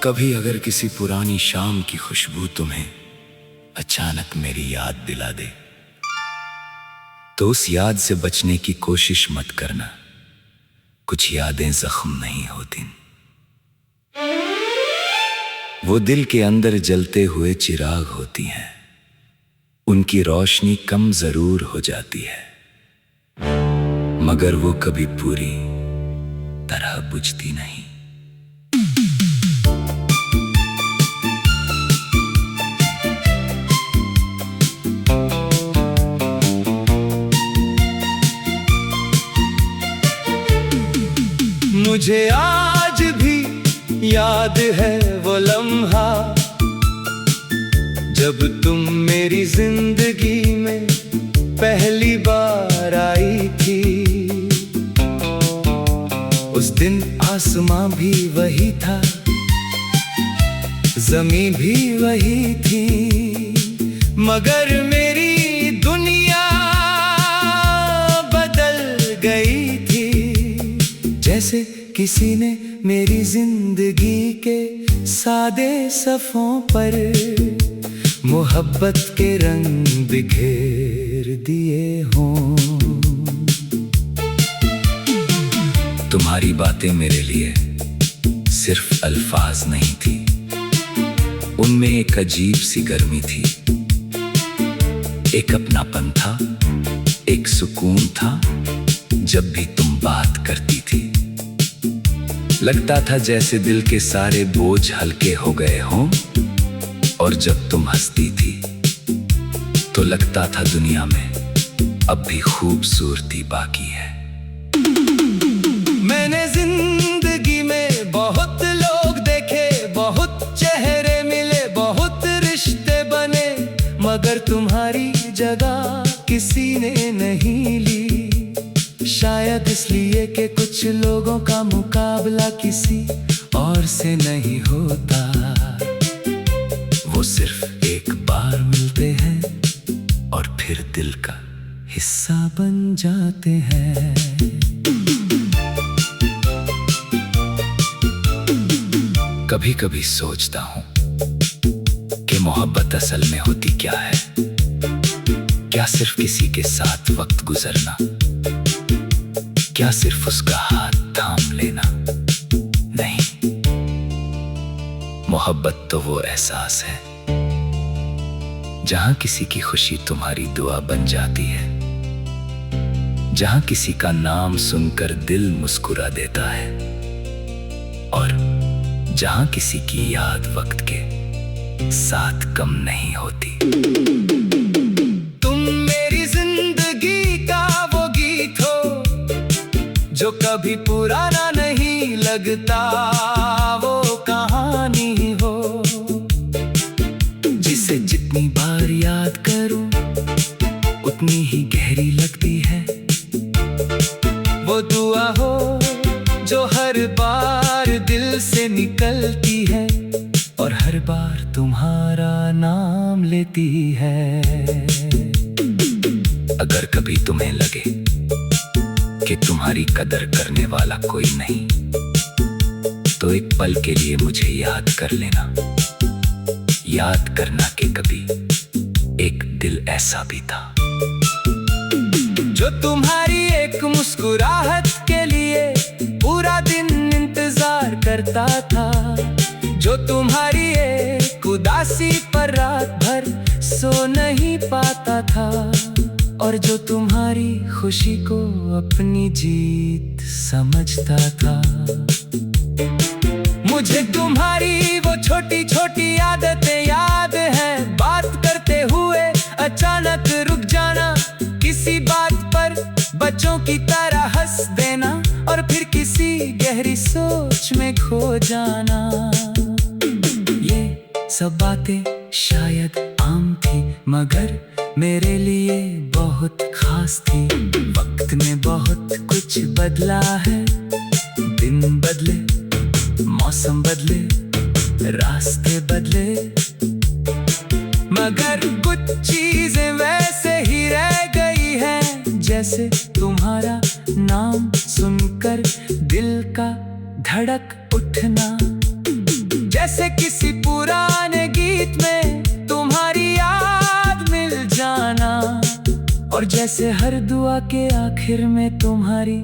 कभी अगर किसी पुरानी शाम की खुशबू तुम्हें अचानक मेरी याद दिला दे, तो उस याद से बचने की कोशिश मत करना। कुछ यादें जख्म नहीं होती, वो दिल के अंदर जलते हुए चिराग होती हैं। उनकी रोशनी कम जरूर हो जाती है, मगर वो कभी पूरी तरह बुझती नहीं। मुझे आज भी याद है वो लम्हा, जब तुम मेरी जिंदगी में पहली बार आई थी। उस दिन आसमां भी वही था, ज़मीन भी वही थी, मगर मेरी दुनिया बदल गई थी। जैसे किसी ने मेरी जिंदगी के सादे सफ़ों पर मोहब्बत के रंग बिखेर दिए हों। तुम्हारी बातें मेरे लिए सिर्फ अल्फाज नहीं थी, उनमें एक अजीब सी गर्मी थी, एक अपनापन था, एक सुकून था। जब भी तुम बात करती थी, लगता था जैसे दिल के सारे बोझ हल्के हो गए हों। और जब तुम हंसती थी, तो लगता था दुनिया में अब भी खूबसूरती बाकी है। मैंने जिंदगी में बहुत लोग देखे, बहुत चेहरे मिले, बहुत रिश्ते बने, मगर तुम्हारी जगह किसी ने नहीं ली। शायद इसलिए कि कुछ लोगों का मुकाबला किसी और से नहीं होता। वो सिर्फ एक बार मिलते हैं और फिर दिल का हिस्सा बन जाते हैं। कभी कभी सोचता हूँ कि मोहब्बत असल में होती क्या है। क्या सिर्फ किसी के साथ वक्त गुजरना? क्या सिर्फ उसका हाथ थाम लेना? नहीं, मोहब्बत तो वो एहसास है जहां किसी की खुशी तुम्हारी दुआ बन जाती है, जहां किसी का नाम सुनकर दिल मुस्कुरा देता है, और जहां किसी की याद वक्त के साथ कम नहीं होती। तुम मेरी जिंदगी का वो गीत हो जो कभी पुराना नहीं लगता, वो कहानी हो जिसे जितनी बार याद करूं उतनी ही गहरी लगती है। वो दुआ हो जो हर बार दिल से निकलती है और हर बार तुम्हारा नाम लेती है। अगर कभी तुम्हें लगे कि तुम्हारी कदर करने वाला कोई नहीं, तो एक पल के लिए मुझे याद कर लेना। याद करना कि कभी एक दिल ऐसा भी था जो तुम्हारी एक मुस्कुराहट के लिए पूरा दिन इंतजार करता था, जो तुम्हारी एक उदासी पर रात भर सो नहीं पाता था, और जो तुम्हारी खुशी को अपनी जीत समझता था। मुझे तुम्हारी वो छोटी छोटी आदतें याद हैं, बात करते हुए अचानक रुक जाना, किसी बात पर बच्चों की तरह हंस देना, और फिर किसी गहरी सोच में खो जाना। ये सब बातें शायद आम थी, मगर मेरे लिए बहुत खास थी। वक्त में बहुत कुछ बदला है, दिन बदले, मौसम बदले, रास्ते बदले, मगर कुछ चीजें वैसे ही रह गई हैं, जैसे तुम्हारा नाम सुनकर दिल का धड़क उठना। जैसे किसी पुराने गीत में तुम्हारी याद मिल जाना, और जैसे हर दुआ के आखिर में तुम्हारी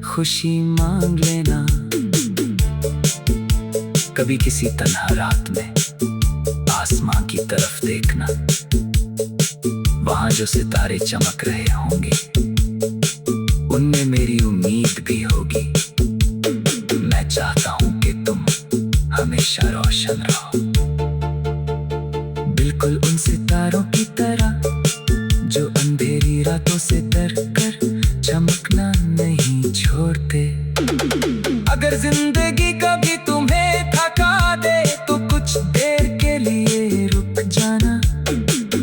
खुशी मांग लेना। कभी किसी तन्हा रात में आसमां की तरफ देखना, वहां जो सितारे चमक रहे होंगे उनमें मेरी उम्मीद भी होगी। मैं चाहता हूं कि तुम हमेशा रोशन रहो, बिल्कुल उन सितारों की तरह जो अंधेरी रातों से डरकर चमकना नहीं छोड़ते। अगर जिंदगी कभी तुम्हें थका दे तो कुछ देर के लिए रुक जाना,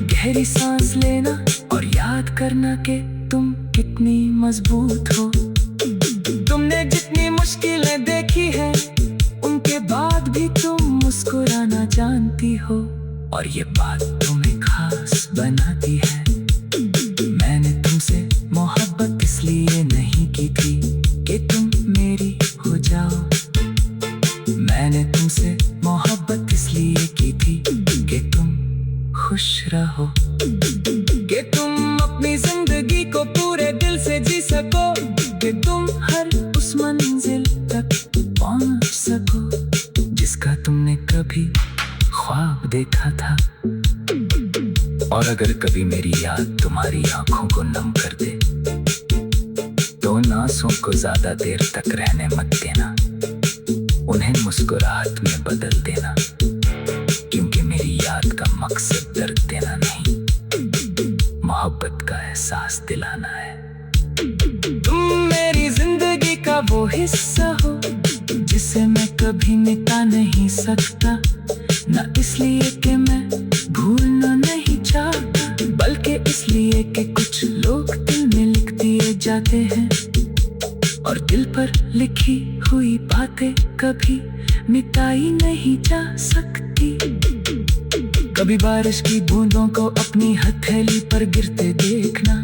गहरी सांस लेना और याद करना कि तुम कितनी मजबूत हो। तुमने जितनी मुश्किलें देखी हैं उनके बाद भी तुम मुस्कुराना जानती हो, और ये बात तुम्हें खास बनाती है। मैंने तुमसे मोहब्बत इसलिए नहीं की थी कि तुम मेरी हो जाओ, मैंने तुमसे मोहब्बत इसलिए की थी कि तुम खुश रहो, कि तुम अपनी जिंदगी को पूरे दिल से जी सको, कि तुम हर उस मंजिल तक पहुंच सको जिसका तुमने कभी ख्वाब देखा था। और अगर कभी मेरी याद तुम्हारी आंखों को नम कर दे तो उन आंसुओं को ज्यादा देर तक रहने मत देना, उन्हें मुस्कुराहट में बदल देना, क्योंकि मेरी याद का मकसद दर्द देना नहीं, मोहब्बत का एहसास दिलाना है। तुम मेरी जिंदगी का वो हिस्सा हो जिसे मैं कभी मिटा नहीं सकता, ना इसलिए कि मैं भूलना नहीं चाहता, बल्कि इसलिए कि कुछ लोग दिल में लिख दिए जाते हैं और दिल पर लिखी हुई बातें कभी मिटाई नहीं जा सकती। कभी बारिश की बूंदों को अपनी हथेली पर गिरते देखना,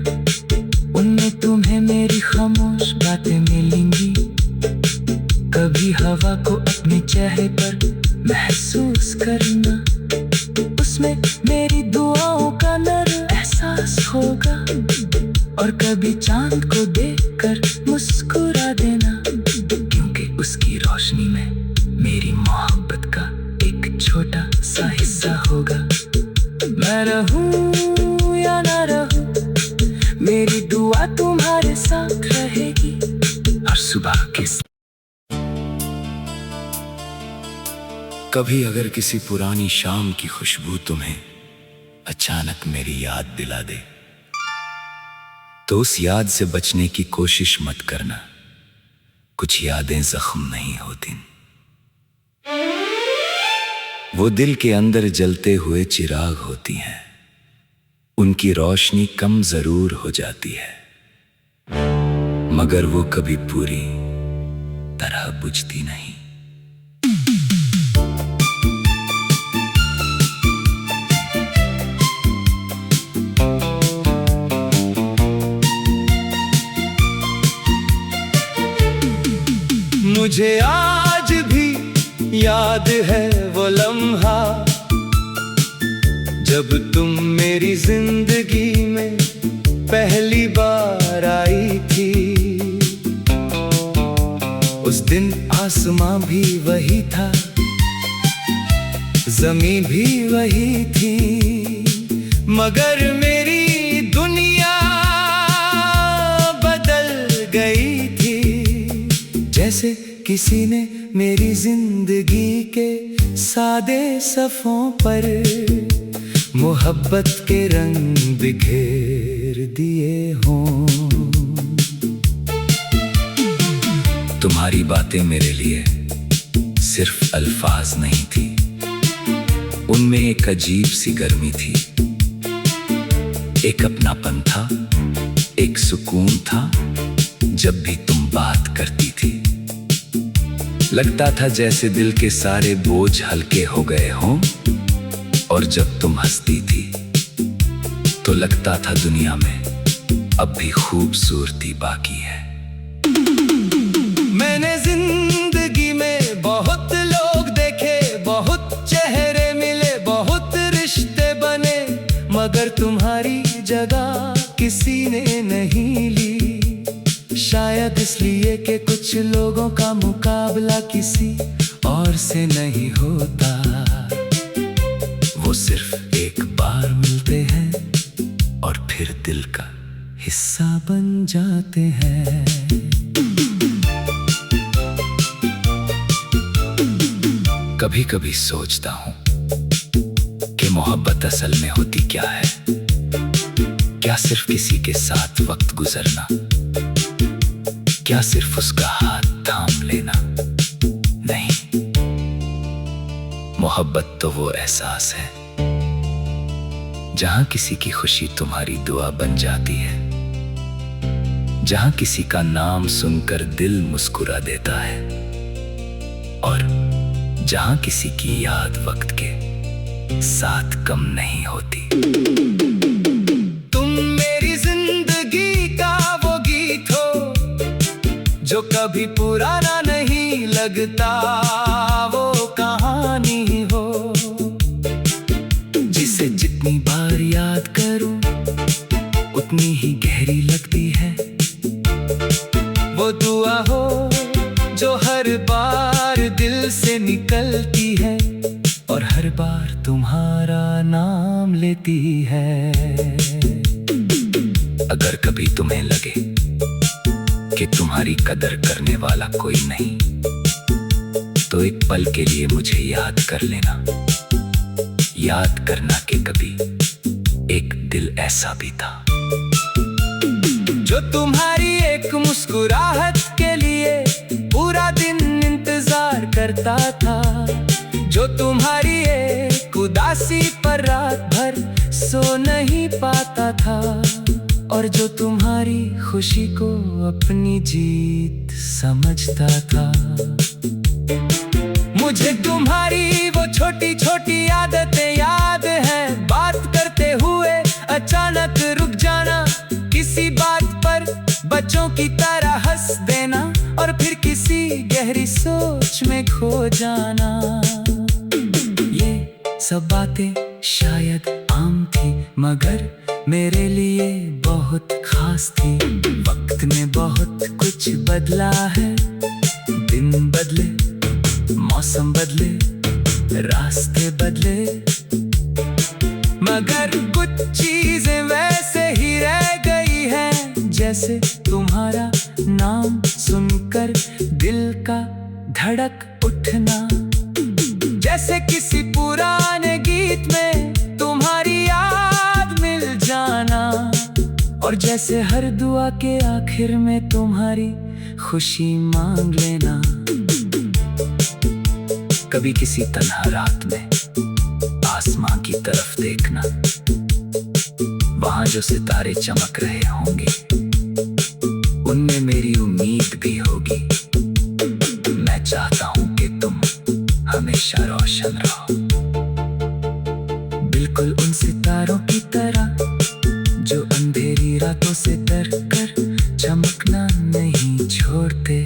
उनमें तुम्हें मेरी खामोश बातें मिलेंगी। कभी हवा को अपने चेहरे पर महसूस करना, उसमें मेरी दुआओं का नर्म एहसास होगा, और कभी चांद को देखकर मुस्कुरा देना, क्योंकि उसकी रोशनी में मेरी मोहब्बत का एक छोटा सा हिस्सा होगा। मैं रहूं या ना रहूं, मेरी दुआ तुम्हारे साथ रहेगी हर सुबह के। कभी अगर किसी पुरानी शाम की खुशबू तुम्हें अचानक मेरी याद दिला दे तो उस याद से बचने की कोशिश मत करना, कुछ यादें जख्म नहीं होती, वो दिल के अंदर जलते हुए चिराग होती हैं, उनकी रोशनी कम जरूर हो जाती है मगर वो कभी पूरी तरह बुझती नहीं। मुझे आज भी याद है वो लम्हा जब तुम मेरी जिंदगी में पहली बार आई थी। उस दिन आसमां भी वही था, ज़मीन भी वही थी, मगर मेरी दुनिया बदल गई थी। जैसे किसी ने मेरी जिंदगी के सादे सफ़ों पर मोहब्बत के रंग बिखेर दिए हों। तुम्हारी बातें मेरे लिए सिर्फ अल्फाज नहीं थी, उनमें एक अजीब सी गर्मी थी, एक अपनापन था, एक सुकून था। जब भी तुम बात करती थी लगता था जैसे दिल के सारे बोझ हल्के हो गए हों, और जब तुम हंसती थी तो लगता था दुनिया में अब भी खूबसूरती बाकी है। मैंने जिंदगी में बहुत लोग देखे, बहुत जगह किसी ने नहीं ली, शायद इसलिए कि कुछ लोगों का मुकाबला किसी और से नहीं होता। वो सिर्फ एक बार मिलते हैं और फिर दिल का हिस्सा बन जाते हैं। कभी कभी सोचता हूँ कि मोहब्बत असल में होती क्या है। क्या सिर्फ किसी के साथ वक्त गुजरना? क्या सिर्फ उसका हाथ थाम लेना? नहीं, मोहब्बत तो वो एहसास है जहां किसी की खुशी तुम्हारी दुआ बन जाती है, जहां किसी का नाम सुनकर दिल मुस्कुरा देता है, और जहां किसी की याद वक्त के साथ कम नहीं होती। तुम मेरी जिंदगी का वो गीत हो जो कभी पुराना नहीं लगता, वो कहानी हो जिसे जितनी बार याद करूं उतनी ही गहरी लगती है। वो दुआ हो जो हर बार दिल से निकलती है और हर बार तुम्हारा नाम लेती है। अगर कभी तुम्हें लगे कि तुम्हारी कदर करने वाला कोई नहीं, तो एक पल के लिए मुझे याद कर लेना। याद करना कि कभी एक दिल ऐसा भी था जो तुम्हारी एक मुस्कुराहट के लिए पूरा दिन इंतजार करता था, जो तुम्हारी एक उदासी पर रात भर सो नहीं पाता था, और जो तुम्हारी खुशी को अपनी जीत समझता था। मुझे तुम्हारी वो छोटी छोटी आदतें याद हैं, बात करते हुए अचानक रुक जाना, किसी बात पर बच्चों की तरह हंस देना और फिर किसी गहरी सोच में खो जाना। ये सब बातें शायद आम थी मगर मेरे लिए बहुत खास थी। वक्त ने बहुत कुछ बदला है, दिन बदले, मौसम बदले, रास्ते बदले, मगर कुछ चीजें वैसे ही रह गई हैं, जैसे तुम्हारा नाम सुनकर दिल का धड़क उठना, जैसे किसी पुराने गीत में तुम्हारी याद मिल जाना, और जैसे हर दुआ के आखिर में तुम्हारी खुशी मांग लेना। कभी किसी तन्हा रात में आसमां की तरफ देखना, वहां जो सितारे चमक रहे होंगे उनमें मेरी उम्मीद भी होगी। मैं चाहता हूं कि तुम हमेशा रोशन रहो, बिल्कुल उन सितारों की तरह जो अंधेरी रातों से डरकर चमकना नहीं छोड़ते।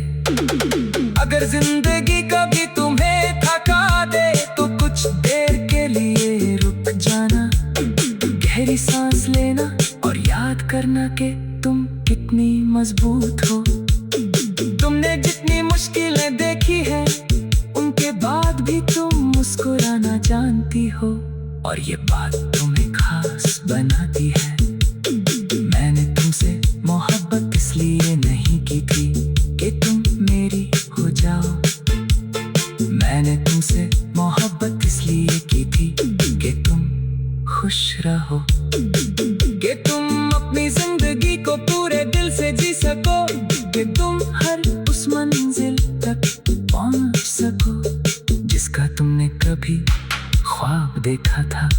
अगर जिंदगी कभी तुम्हें थका दे तो कुछ देर के लिए रुक जाना, गहरी सांस लेना और याद करना कि तुम कितनी मजबूत हो। तुमने जितनी मुश्किलें देखी हैं उनके बाद भी तुम मुस्कुराना जानती हो, और ये बात तुम्हें खास बनाती है। मैंने तुमसे मोहब्बत इसलिए नहीं की थी कि तुम मेरी हो जाओ, मैंने तुमसे मोहब्बत इसलिए की थी कि तुम खुश रहो, कि तुम अपनी जिंदगी को पूरे दिल से जी सको, कि तुम हर उस मंजिल तक पहुंच सको जिसका तुमने कभी ख्वाब देखा था।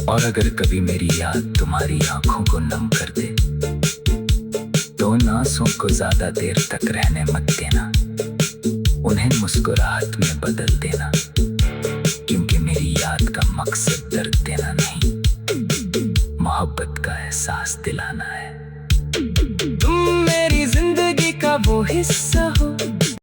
और अगर कभी मेरी याद तुम्हारी आंखों को नम कर दे तो उन आंसुओं को ज्यादा देर तक रहने मत देना, उन्हें मुस्कुराहट में